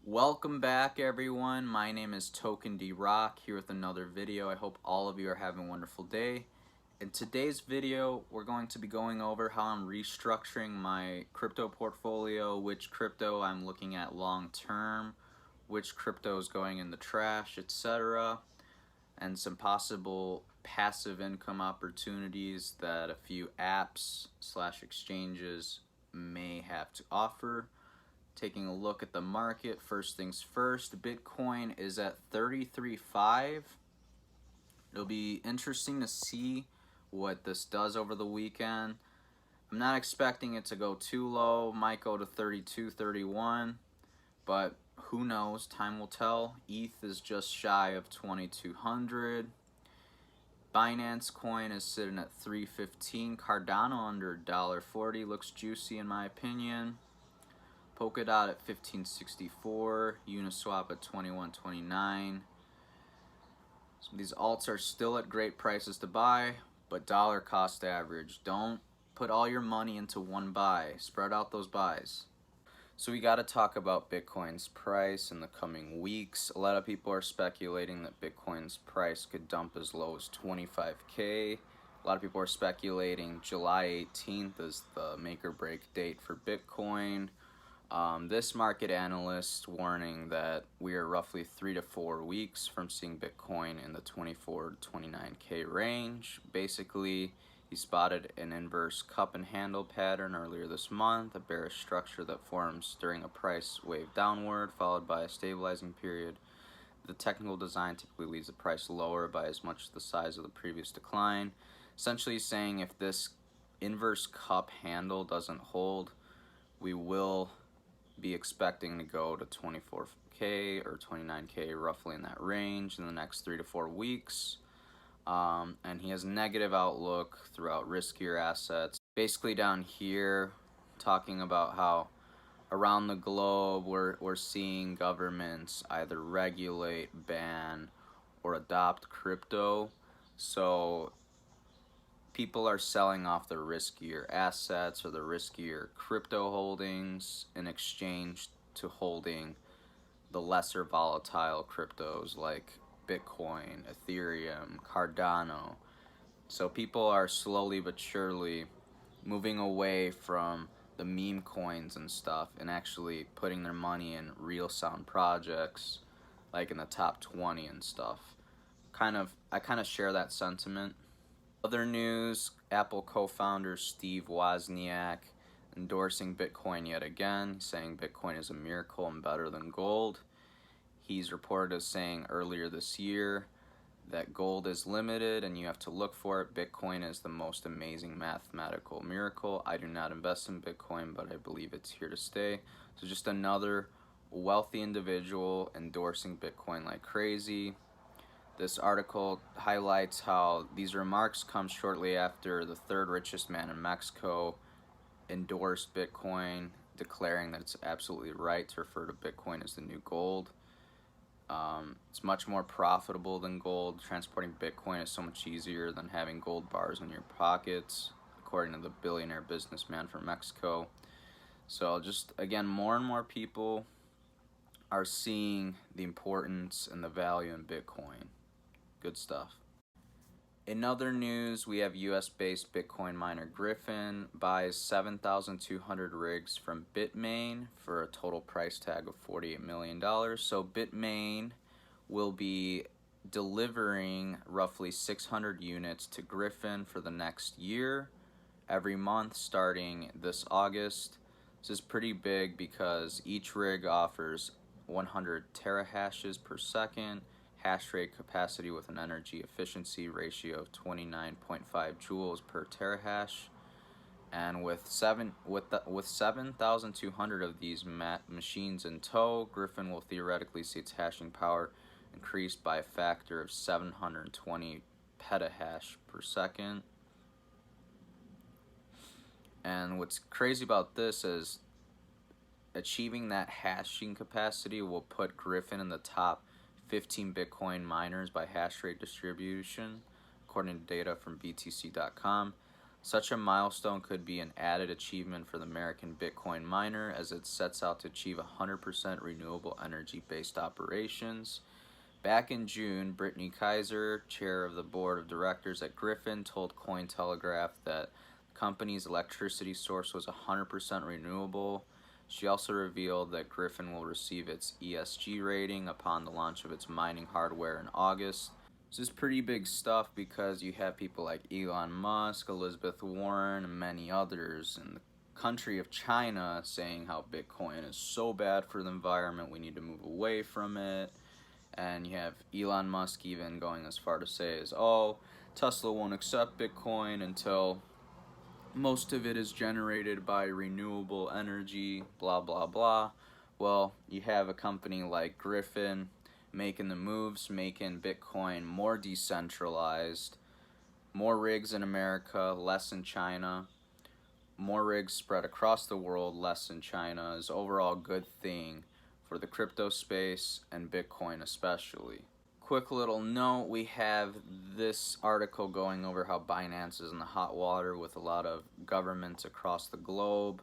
Welcome back, everyone. My name is Token D Rock here with another video. I hope all of you are having a wonderful day. In today's video, we're going to be going over how I'm restructuring my crypto portfolio, which crypto I'm looking at long term, which crypto is going in the trash, etc., and some possible passive income opportunities that a few apps / exchanges may have to offer. Taking a look at the market, first things first, Bitcoin is at 33.5. It'll be interesting to see what this does over the weekend. I'm not expecting it to go too low, might go to 32, 31, but who knows, time will tell. ETH is just shy of 2,200. Binance coin is sitting at 315. Cardano under $1.40 looks juicy in my opinion. Polkadot at 1564, Uniswap at 2129. So these alts are still at great prices to buy, but dollar cost average. Don't put all your money into one buy. Spread out those buys. So we got to talk about Bitcoin's price in the coming weeks. A lot of people are speculating that Bitcoin's price could dump as low as 25K. A lot of people are speculating July 18th is the make or break date for Bitcoin. This market analyst warning that we are roughly 3 to 4 weeks from seeing Bitcoin in the 24 to 29K range. Basically, he spotted an inverse cup and handle pattern earlier this month, a bearish structure that forms during a price wave downward, followed by a stabilizing period. The technical design typically leaves the price lower by as much as the size of the previous decline. Essentially saying if this inverse cup handle doesn't hold, we will be expecting to go to 24K or 29K, roughly in that range, in the next 3 to 4 weeks. And he has negative outlook throughout riskier assets. Basically down here, talking about how around the globe we're seeing governments either regulate, ban, or adopt crypto. So people are selling off their riskier assets or the riskier crypto holdings in exchange to holding the lesser volatile cryptos like Bitcoin, Ethereum, Cardano. So people are slowly but surely moving away from the meme coins and stuff and actually putting their money in real sound projects like in the top 20 and stuff. I kind of share that sentiment. Other news, Apple co-founder Steve Wozniak endorsing Bitcoin yet again, saying Bitcoin is a miracle and better than gold. He's reported as saying earlier this year that gold is limited and you have to look for it. Bitcoin is the most amazing mathematical miracle. I do not invest in Bitcoin, but I believe it's here to stay. So just another wealthy individual endorsing Bitcoin like crazy. This article highlights how these remarks come shortly after the third richest man in Mexico endorsed Bitcoin, declaring that it's absolutely right to refer to Bitcoin as the new gold. It's much more profitable than gold. Transporting Bitcoin is so much easier than having gold bars in your pockets, according to the billionaire businessman from Mexico. So just, again, more and more people are seeing the importance and the value in Bitcoin. Good stuff. In other news, we have US-based Bitcoin miner Griffin buys 7,200 rigs from Bitmain for a total price tag of $48 million. So Bitmain will be delivering roughly 600 units to Griffin for the next year, every month starting this August. This is pretty big because each rig offers 100 terahashes per second, hash rate capacity with an energy efficiency ratio of 29.5 joules per terahash, and with 7,200 of these machines in tow, Griffin will theoretically see its hashing power increased by a factor of 720 petahash per second. And what's crazy about this is achieving that hashing capacity will put Griffin in the top 15 Bitcoin miners by hash rate distribution, according to data from BTC.com. Such a milestone could be an added achievement for the American Bitcoin miner as it sets out to achieve 100% renewable energy based operations. Back in June, Brittany Kaiser, chair of the board of directors at Griffin, told Cointelegraph that the company's electricity source was 100% renewable. She also revealed that Griffin will receive its ESG rating upon the launch of its mining hardware in August. This is pretty big stuff because you have people like Elon Musk, Elizabeth Warren, and many others in the country of China saying how Bitcoin is so bad for the environment, we need to move away from it. And you have Elon Musk even going as far to say is, oh, Tesla won't accept Bitcoin until most of it is generated by renewable energy, blah, blah, blah. Well, you have a company like Griffin making the moves, making Bitcoin more decentralized, more rigs in America, less in China, more rigs spread across the world, less in China, is overall a good thing for the crypto space and Bitcoin especially. Quick little note, we have this article going over how Binance is in the hot water with a lot of governments across the globe,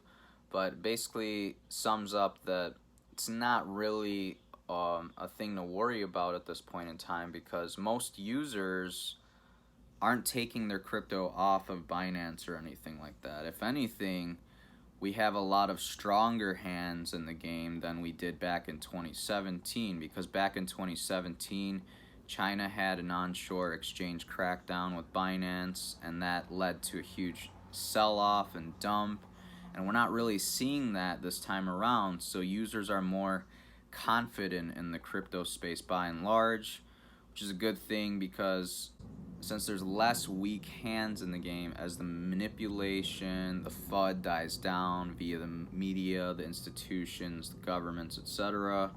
but basically sums up that it's not really a thing to worry about at this point in time because most users aren't taking their crypto off of Binance or anything like that. If anything, we have a lot of stronger hands in the game than we did back in 2017 because back in 2017 China had an onshore exchange crackdown with Binance and that led to a huge sell-off and dump, and we're not really seeing that this time around, so users are more confident in the crypto space by and large, which is a good thing because since there's less weak hands in the game as the manipulation, the FUD dies down via the media, the institutions, the governments, etc.,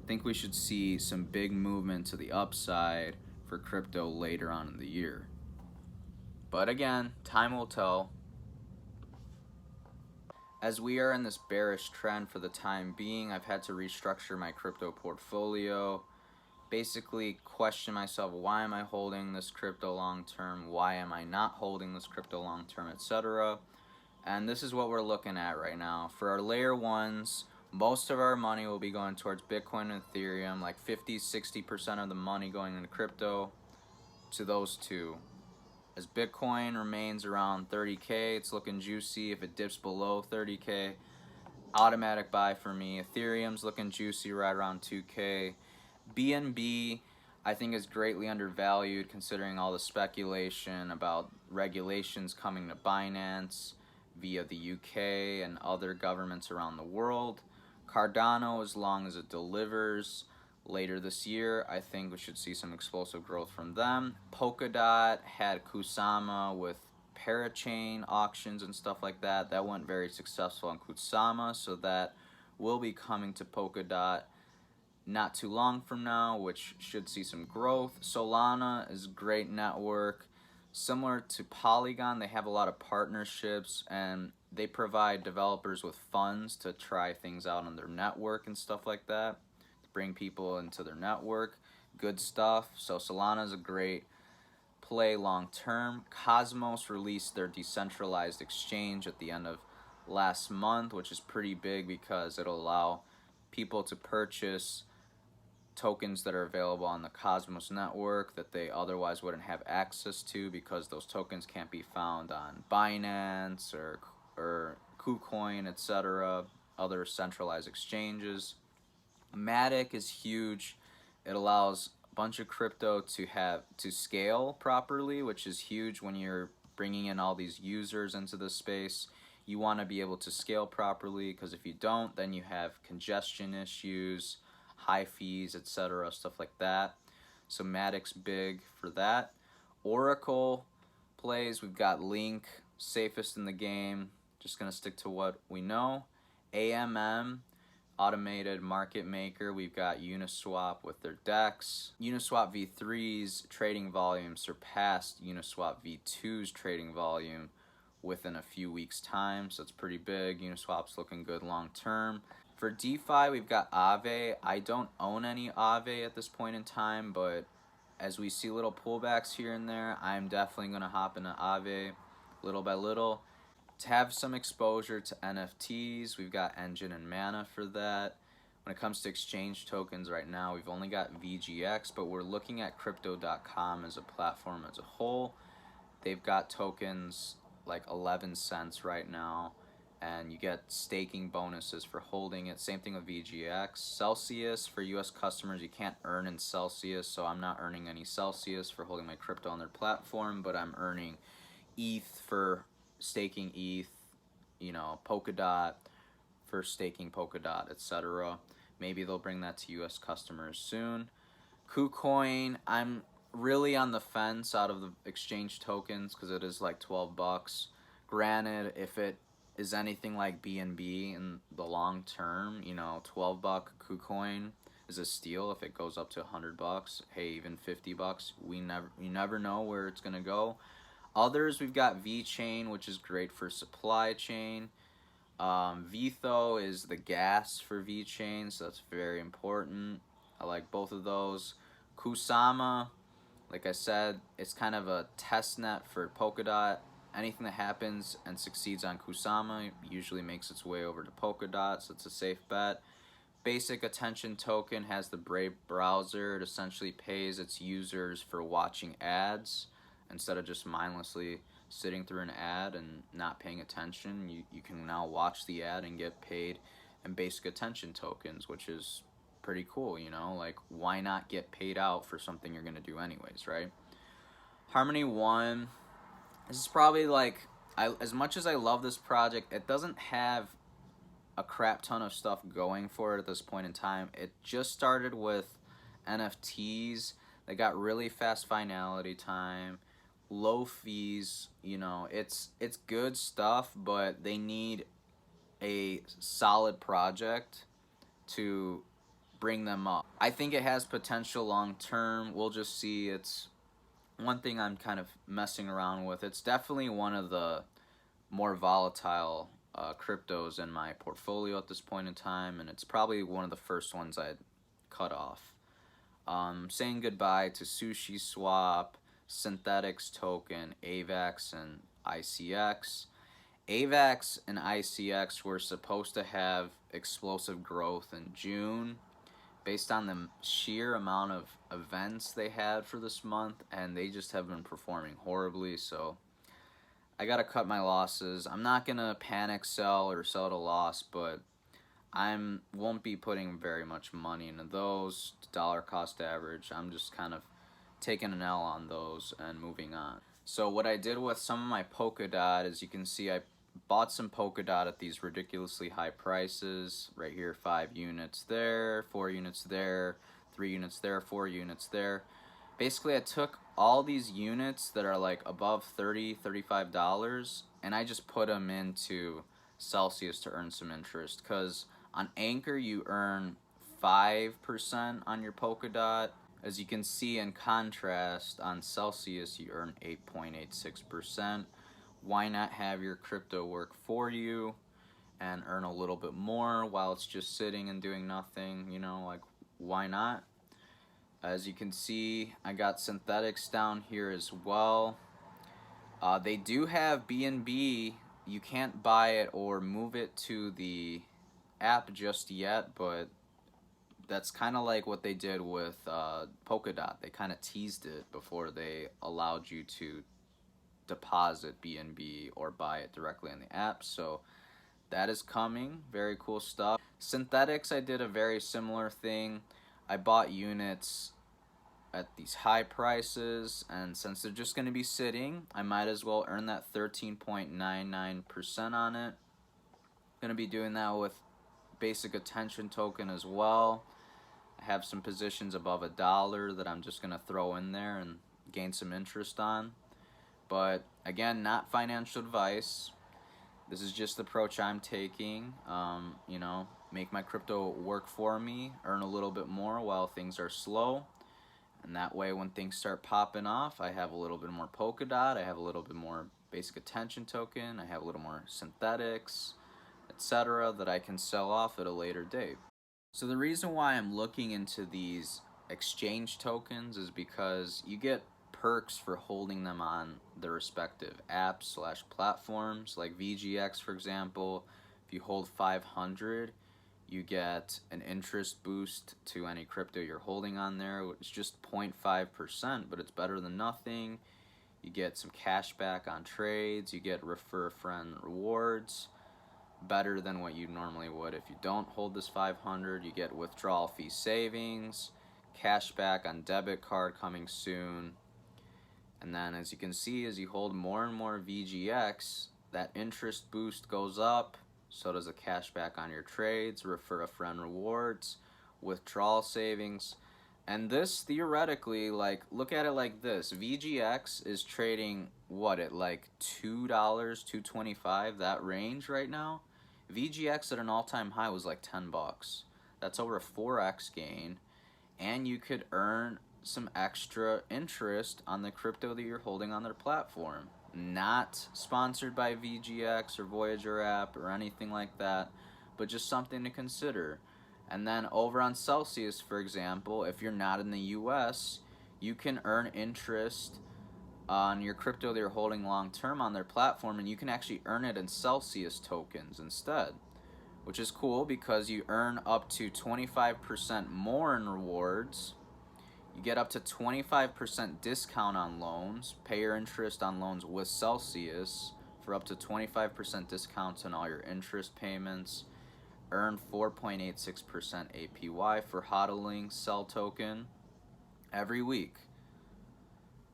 I think we should see some big movement to the upside for crypto later on in the year. But again, time will tell. As we are in this bearish trend for the time being, I've had to restructure my crypto portfolio. Basically question myself, why am I holding this crypto long term, why am I not holding this crypto long term, etc. And this is what we're looking at right now. For our layer ones, most of our money will be going towards Bitcoin and Ethereum, like 50-60% of the money going into crypto to those two. As Bitcoin remains around 30K, it's looking juicy. If it dips below 30K, automatic buy for me. Ethereum's looking juicy right around 2K. BNB, I think, is greatly undervalued considering all the speculation about regulations coming to Binance via the UK and other governments around the world. Cardano, as long as it delivers later this year, I think we should see some explosive growth from them. Polkadot had Kusama with parachain auctions and stuff like that. That went very successful on Kusama, so that will be coming to Polkadot not too long from now, which should see some growth. Solana is a great network. Similar to Polygon, they have a lot of partnerships and they provide developers with funds to try things out on their network and stuff like that, to bring people into their network. Good stuff. So Solana is a great play long term. Cosmos released their decentralized exchange at the end of last month, which is pretty big because it'll allow people to purchase tokens that are available on the Cosmos network that they otherwise wouldn't have access to because those tokens can't be found on Binance or KuCoin, etc., other centralized exchanges. Matic is huge. It allows a bunch of crypto to scale properly, which is huge when you're bringing in all these users into the space. You want to be able to scale properly because if you don't, then you have congestion issues, high fees, etc., stuff like that. So Matic's big for that. Oracle plays, we've got Link, safest in the game. Just going to stick to what we know. AMM, automated market maker, we've got Uniswap with their DEX. Uniswap v3's trading volume surpassed Uniswap v2's trading volume within a few weeks' time, so it's pretty big. Uniswap's looking good long term. For DeFi, we've got Aave. I don't own any Aave at this point in time, but as we see little pullbacks here and there, I'm definitely going to hop into Aave. little by little. To have some exposure to NFTs, we've got Engine and Mana for that. When it comes to exchange tokens right now, we've only got VGX, but we're looking at Crypto.com as a platform as a whole. They've got tokens like 11 cents right now, and you get staking bonuses for holding it. Same thing with VGX. Celsius, for US customers, you can't earn in Celsius, so I'm not earning any Celsius for holding my crypto on their platform, but I'm earning ETH for staking ETH, Polkadot for staking Polkadot, etc. Maybe they'll bring that to US customers soon. KuCoin, I'm really on the fence out of the exchange tokens because it is like 12 bucks. Granted, if it is anything like BNB in the long term, 12 buck KuCoin is a steal. If it goes up to 100 bucks, hey, even 50 bucks, you never know where it's going to go. Others, we've got VeChain, which is great for supply chain. Vitho is the gas for VeChain, so that's very important. I like both of those. Kusama, like I said, it's kind of a test net for Polkadot. Anything that happens and succeeds on Kusama usually makes its way over to Polkadot, so it's a safe bet. Basic Attention Token has the Brave browser. It essentially pays its users for watching ads instead of just mindlessly sitting through an ad and not paying attention. You can now watch the ad and get paid in Basic Attention Tokens, which is pretty cool, like why not get paid out for something you're gonna do anyways, right? Harmony One, this is probably like, as much as I love this project, it doesn't have a crap ton of stuff going for it at this point in time. It just started with NFTs. They got really fast finality time, low fees. It's good stuff, but they need a solid project to bring them up. I think it has potential long term. We'll just see. It's one thing I'm kind of messing around with. It's definitely one of the more volatile cryptos in my portfolio at this point in time, and it's probably one of the first ones I'd cut off. Saying goodbye to Sushi Swap, Synthetics Token, AVAX, and ICX. AVAX and ICX were supposed to have explosive growth in June based on the sheer amount of events they had for this month, and they just have been performing horribly, so I gotta cut my losses. I'm not gonna panic sell or sell at a loss, but won't be putting very much money into those. Dollar cost average, I'm just kind of taking an L on those and moving on. So what I did with some of my Polkadot, as you can see, I bought some Polkadot at these ridiculously high prices. Right here, 5 units there, 4 units there, 3 units there, 4 units there. Basically, I took all these units that are like above $30, $35, and I just put them into Celsius to earn some interest. Because on Anchor, you earn 5% on your Polkadot. As you can see, in contrast, on Celsius, you earn 8.86%. Why not have your crypto work for you and earn a little bit more while it's just sitting and doing nothing? Like, why not? As you can see, I got Synthetics down here as well. They do have BNB. You can't buy it or move it to the app just yet, but that's kind of like what they did with Polkadot. They kind of teased it before they allowed you to deposit BNB or buy it directly on the app. So that is coming. Very cool stuff. Synthetics, I did a very similar thing. I bought units at these high prices, and since they're just going to be sitting, I might as well earn that 13.99% on it. Going to be doing that with Basic Attention Token as well. I have some positions above $1 that I'm just going to throw in there and gain some interest on. But again, not financial advice. This is just the approach I'm taking. Make my crypto work for me, earn a little bit more while things are slow. And that way, when things start popping off, I have a little bit more Polkadot, I have a little bit more Basic Attention Token, I have a little more Synthetics, etc. that I can sell off at a later date. So the reason why I'm looking into these exchange tokens is because you get perks for holding them on their respective apps/platforms. Like VGX, for example, if you hold 500, you get an interest boost to any crypto you're holding on there. It's just 0.5%, but it's better than nothing. You get some cash back on trades. You get refer a friend rewards, better than what you normally would if you don't hold this 500. You get withdrawal fee savings, cash back on debit card coming soon. And then as you can see, as you hold more and more VGX, that interest boost goes up. So does the cash back on your trades, refer a friend rewards, withdrawal savings. And this theoretically, like, look at it like this. VGX is trading what, at like $2, $2.25, that range right now. VGX at an all-time high was like 10 bucks. That's over a 4x gain, and you could earn some extra interest on the crypto that you're holding on their platform. Not sponsored by VGX or Voyager app or anything like that, but just something to consider. And then over on Celsius, for example, if you're not in the US, you can earn interest on your crypto that you're holding long term on their platform, and you can actually earn it in Celsius tokens instead, which is cool because you earn up to 25% more in rewards. You get up to 25% discount on loans, pay your interest on loans with Celsius for up to 25% discounts on all your interest payments, earn 4.86% APY for hodling Cell token every week.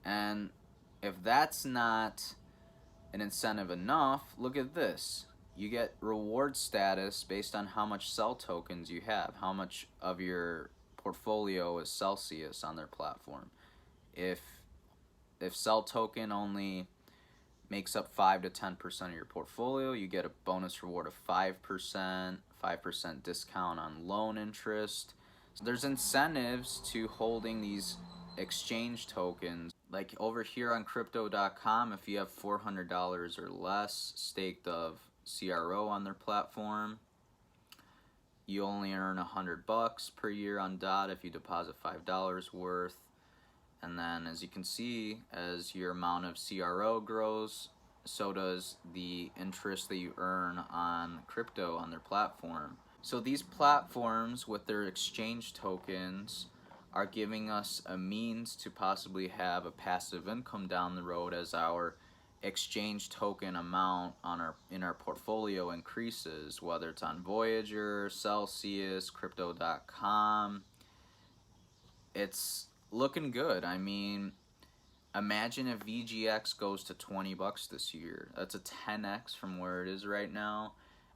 And if that's not an incentive enough, look at this. You get reward status based on how much Cell tokens you have, how much of your portfolio is Celsius on their platform. If Cell token only makes up 5 to 10% of your portfolio, you get a bonus reward of 5%, 5% discount on loan interest. So there's incentives to holding these exchange tokens. Like over here on crypto.com, if you have $400 or less staked of CRO on their platform, you only earn $100 per year on DOT if you deposit $5 worth. And then as you can see, as your amount of CRO grows, so does the interest that you earn on crypto on their platform. So these platforms with their exchange tokens are giving us a means to possibly have a passive income down the road as our exchange token amount in our portfolio increases, whether it's on Voyager, Celsius, crypto.com. It's looking good. I mean, imagine if VGX goes to 20 bucks this year. That's a 10x from where it is right now.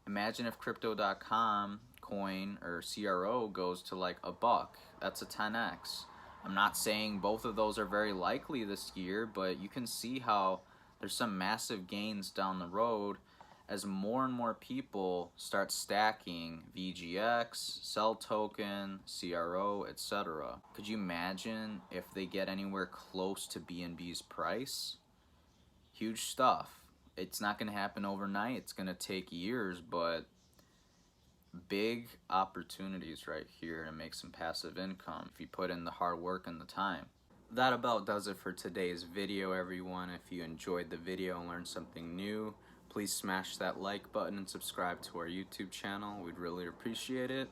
Imagine if crypto.com coin or CRO goes to like $1. That's a 10x. I'm not saying both of those are very likely this year, but you can see how there's some massive gains down the road as more and more people start stacking VGX, Cell token, CRO, etc. Could you imagine if they get anywhere close to BNB's price? Huge stuff. It's not going to happen overnight. It's going to take years, but big opportunities right here to make some passive income if you put in the hard work and the time. That about does it for today's video, everyone. If you enjoyed the video and learned something new, please smash that like button and subscribe to our YouTube channel. We'd really appreciate it.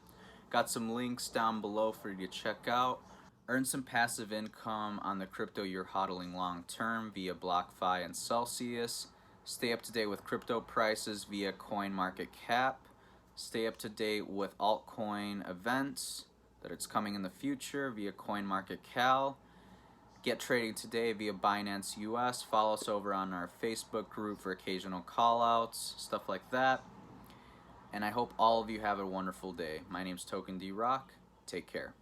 Got some links down below for you to check out. Earn some passive income on the crypto you're hodling long term via BlockFi and Celsius. Stay up to date with crypto prices via CoinMarketCap. Stay up to date with altcoin events that it's coming in the future via CoinMarketCal. Get trading today via Binance US. Follow us over on our Facebook group for occasional callouts, stuff like that. And I hope all of you have a wonderful day. My name's Token D Rock. Take care.